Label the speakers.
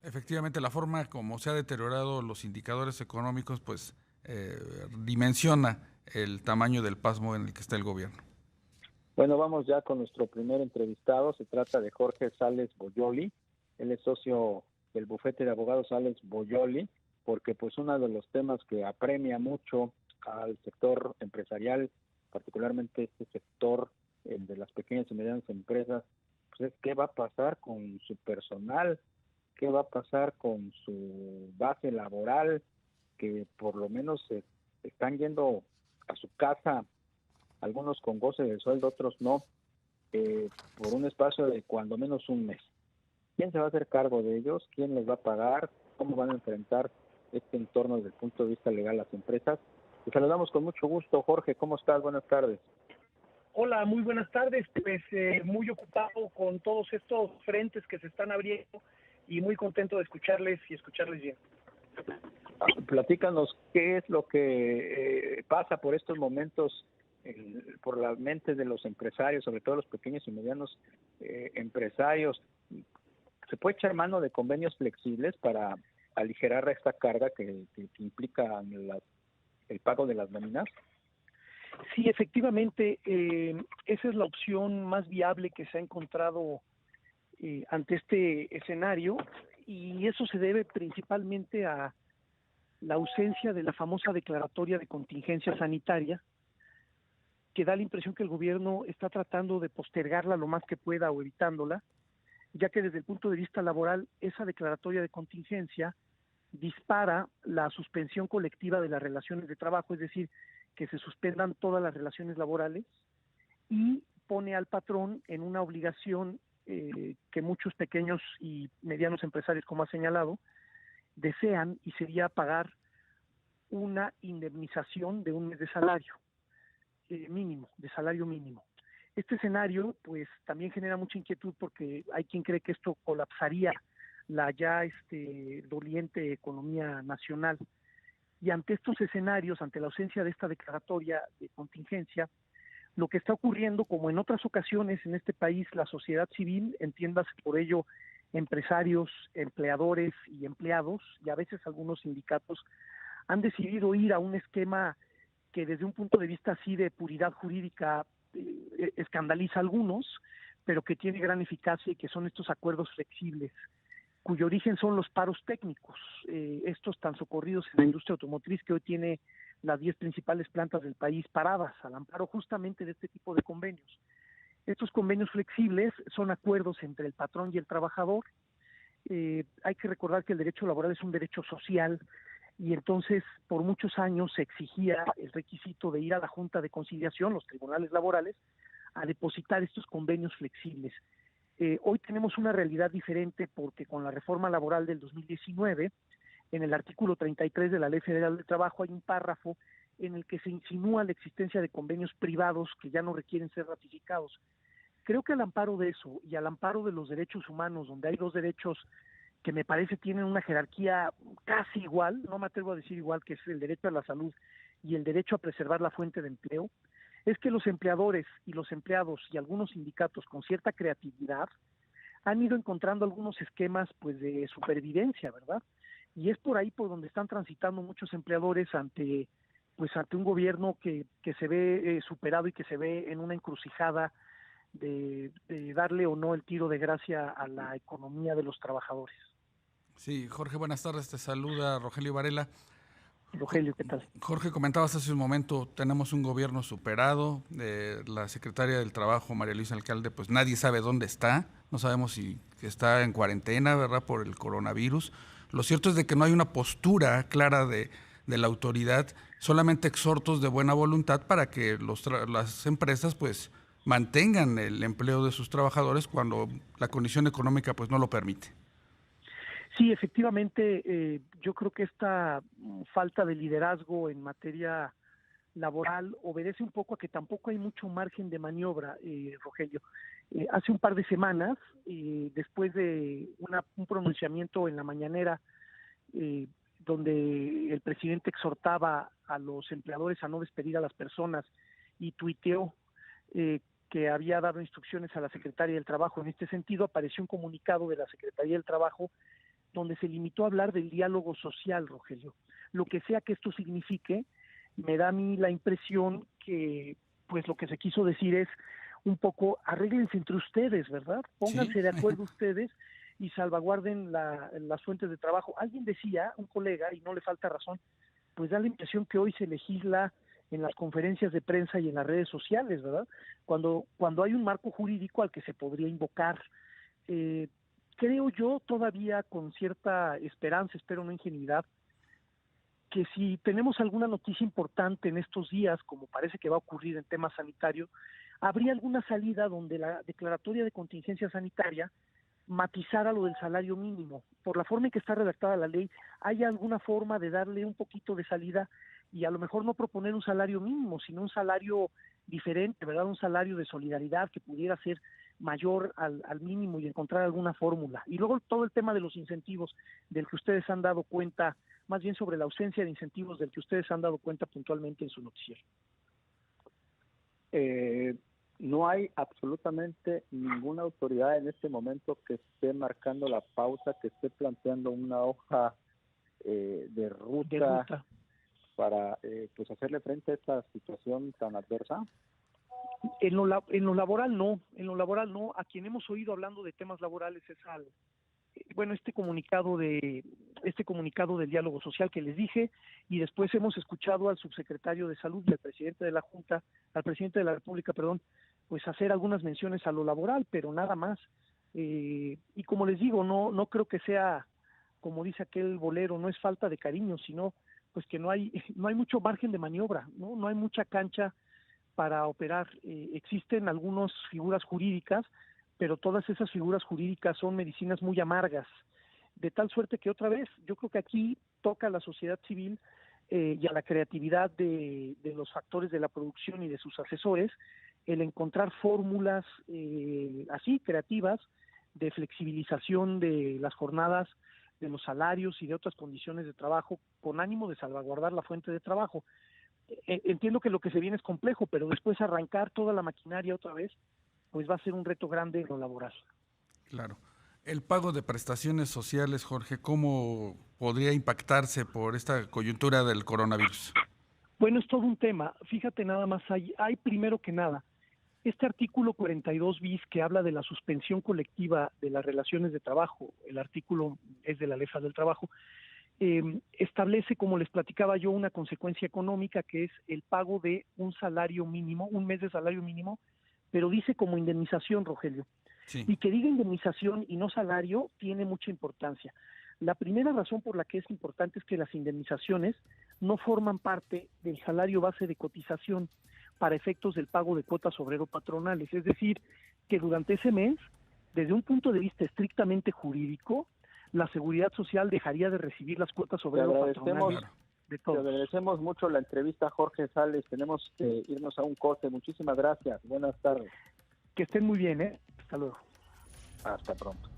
Speaker 1: Efectivamente, la forma como se ha deteriorado los indicadores económicos, pues dimensiona el tamaño del pasmo en el que está el gobierno.
Speaker 2: Bueno, vamos ya con nuestro primer entrevistado. Se trata de Jorge Sales Boyoli. Él es socio del bufete de abogados Sales Boyoli, porque pues uno de los temas que apremia mucho al sector empresarial, particularmente este sector, el de las pequeñas y medianas empresas, pues es qué va a pasar con su personal, qué va a pasar con su base laboral, que por lo menos están yendo a su casa, algunos con goce de sueldo, otros no, por un espacio de cuando menos un mes. ¿Quién se va a hacer cargo de ellos? ¿Quién les va a pagar? ¿Cómo van a enfrentar este entorno desde el punto de vista legal las empresas? Te saludamos con mucho gusto, Jorge. ¿Cómo estás? Buenas tardes.
Speaker 3: Hola, muy buenas tardes. Pues muy ocupado con todos estos frentes que se están abriendo y muy contento de escucharles y escucharles bien.
Speaker 2: Platícanos qué es lo que pasa por estos momentos por la mente de los empresarios, sobre todo los pequeños y medianos empresarios. ¿Se puede echar mano de convenios flexibles para aligerar esta carga que implica el pago de las nóminas?
Speaker 3: Sí, efectivamente, esa es la opción más viable que se ha encontrado ante este escenario, y eso se debe principalmente a la ausencia de la famosa declaratoria de contingencia sanitaria, que da la impresión que el gobierno está tratando de postergarla lo más que pueda o evitándola, ya que desde el punto de vista laboral esa declaratoria de contingencia dispara la suspensión colectiva de las relaciones de trabajo, es decir, que se suspendan todas las relaciones laborales, y pone al patrón en una obligación que muchos pequeños y medianos empresarios, como ha señalado, desean, y sería pagar una indemnización de un mes de salario mínimo, de salario mínimo. Este escenario pues también genera mucha inquietud, porque hay quien cree que esto colapsaría la ya doliente economía nacional. Y ante estos escenarios, ante la ausencia de esta declaratoria de contingencia, lo que está ocurriendo, como en otras ocasiones en este país, la sociedad civil, entiéndase por ello empresarios, empleadores y empleados, y a veces algunos sindicatos, han decidido ir a un esquema que desde un punto de vista así de puridad jurídica escandaliza a algunos, pero que tiene gran eficacia, y que son estos acuerdos flexibles, cuyo origen son los paros técnicos, estos tan socorridos en la industria automotriz, que hoy tiene las 10 principales plantas del país paradas al amparo justamente de este tipo de convenios. Estos convenios flexibles son acuerdos entre el patrón y el trabajador. Hay que recordar que el derecho laboral es un derecho social, y entonces por muchos años se exigía el requisito de ir a la Junta de Conciliación, los tribunales laborales, a depositar estos convenios flexibles. Hoy tenemos una realidad diferente, porque con la reforma laboral del 2019, en el artículo 33 de la Ley Federal del Trabajo hay un párrafo en el que se insinúa la existencia de convenios privados que ya no requieren ser ratificados. Creo que al amparo de eso, y al amparo de los derechos humanos, donde hay dos derechos que me parece tienen una jerarquía casi igual, no me atrevo a decir igual, que es el derecho a la salud y el derecho a preservar la fuente de empleo, es que los empleadores y los empleados y algunos sindicatos con cierta creatividad han ido encontrando algunos esquemas pues de supervivencia, ¿verdad? Y es por ahí por donde están transitando muchos empleadores ante un gobierno que se ve superado, y que se ve en una encrucijada de darle o no el tiro de gracia a la economía de los trabajadores.
Speaker 1: Sí, Jorge, buenas tardes. Te saluda Rogelio Varela.
Speaker 3: Rogelio, ¿qué tal?
Speaker 1: Jorge, comentabas hace un momento, tenemos un gobierno superado, la secretaria del Trabajo, María Luisa Alcalde, pues nadie sabe dónde está, no sabemos si está en cuarentena, ¿verdad?, por el coronavirus. Lo cierto es de que no hay una postura clara de la autoridad, solamente exhortos de buena voluntad para que las empresas pues mantengan el empleo de sus trabajadores cuando la condición económica pues no lo permite.
Speaker 3: Sí, efectivamente, yo creo que esta falta de liderazgo en materia laboral obedece un poco a que tampoco hay mucho margen de maniobra, Rogelio. Hace un par de semanas, después de un pronunciamiento en la mañanera, donde el presidente exhortaba a los empleadores a no despedir a las personas, y tuiteó que había dado instrucciones a la Secretaría del Trabajo en este sentido, apareció un comunicado de la Secretaría del Trabajo donde se limitó a hablar del diálogo social, Rogelio. Lo que sea que esto signifique, me da a mí la impresión que pues lo que se quiso decir es un poco arréglense entre ustedes, ¿verdad? Pónganse
Speaker 1: Sí.
Speaker 3: de acuerdo ustedes y salvaguarden las fuentes de trabajo. Alguien decía, un colega, y no le falta razón, pues da la impresión que hoy se legisla en las conferencias de prensa y en las redes sociales, ¿verdad? Cuando hay un marco jurídico al que se podría invocar. Creo yo todavía con cierta esperanza, espero no ingenuidad, que si tenemos alguna noticia importante en estos días, como parece que va a ocurrir en temas sanitarios, habría alguna salida donde la declaratoria de contingencia sanitaria matizara lo del salario mínimo. Por la forma en que está redactada la ley, ¿hay alguna forma de darle un poquito de salida y a lo mejor no proponer un salario mínimo, sino un salario diferente, ¿verdad? Un salario de solidaridad que pudiera ser mayor al mínimo y encontrar alguna fórmula? Y luego todo el tema de los incentivos, del que ustedes han dado cuenta, más bien sobre la ausencia de incentivos del que ustedes han dado cuenta puntualmente en su noticiero.
Speaker 2: No hay absolutamente ninguna autoridad en este momento que esté marcando la pauta, que esté planteando una hoja de ruta para pues hacerle frente a esta situación tan adversa.
Speaker 3: En lo laboral no, a quien hemos oído hablando de temas laborales es este comunicado del diálogo social que les dije, y después hemos escuchado al subsecretario de Salud y al presidente de la Junta, al presidente de la República, pues hacer algunas menciones a lo laboral, pero nada más. Y como les digo, no creo que sea, como dice aquel bolero, no es falta de cariño, sino pues que no hay mucho margen de maniobra, no hay mucha cancha para operar. Existen algunas figuras jurídicas, pero todas esas figuras jurídicas son medicinas muy amargas, de tal suerte que otra vez, yo creo que aquí toca a la sociedad civil y a la creatividad de los factores de la producción y de sus asesores, el encontrar fórmulas así creativas de flexibilización de las jornadas, de los salarios y de otras condiciones de trabajo, con ánimo de salvaguardar la fuente de trabajo. Entiendo que lo que se viene es complejo, pero después arrancar toda la maquinaria otra vez, pues va a ser un reto grande en lo laboral.
Speaker 1: Claro. El pago de prestaciones sociales, Jorge, ¿cómo podría impactarse por esta coyuntura del coronavirus?
Speaker 3: Bueno, es todo un tema. Fíjate, nada más, hay primero que nada, este artículo 42 bis que habla de la suspensión colectiva de las relaciones de trabajo, el artículo es de la Ley Federal del Trabajo, establece, como les platicaba yo, una consecuencia económica que es el pago de un salario mínimo, un mes de salario mínimo, pero dice como indemnización, Rogelio.
Speaker 1: Sí.
Speaker 3: Y que diga indemnización y no salario tiene mucha importancia. La primera razón por la que es importante es que las indemnizaciones no forman parte del salario base de cotización para efectos del pago de cuotas obrero-patronales. Es decir, que durante ese mes, desde un punto de vista estrictamente jurídico, la Seguridad Social dejaría de recibir las cuotas obrero-patronales de todos.
Speaker 2: Te agradecemos mucho la entrevista, Jorge Sales. Tenemos que irnos a un corte. Muchísimas gracias. Buenas tardes.
Speaker 3: Que estén muy bien, ¿eh? Hasta luego.
Speaker 2: Hasta pronto.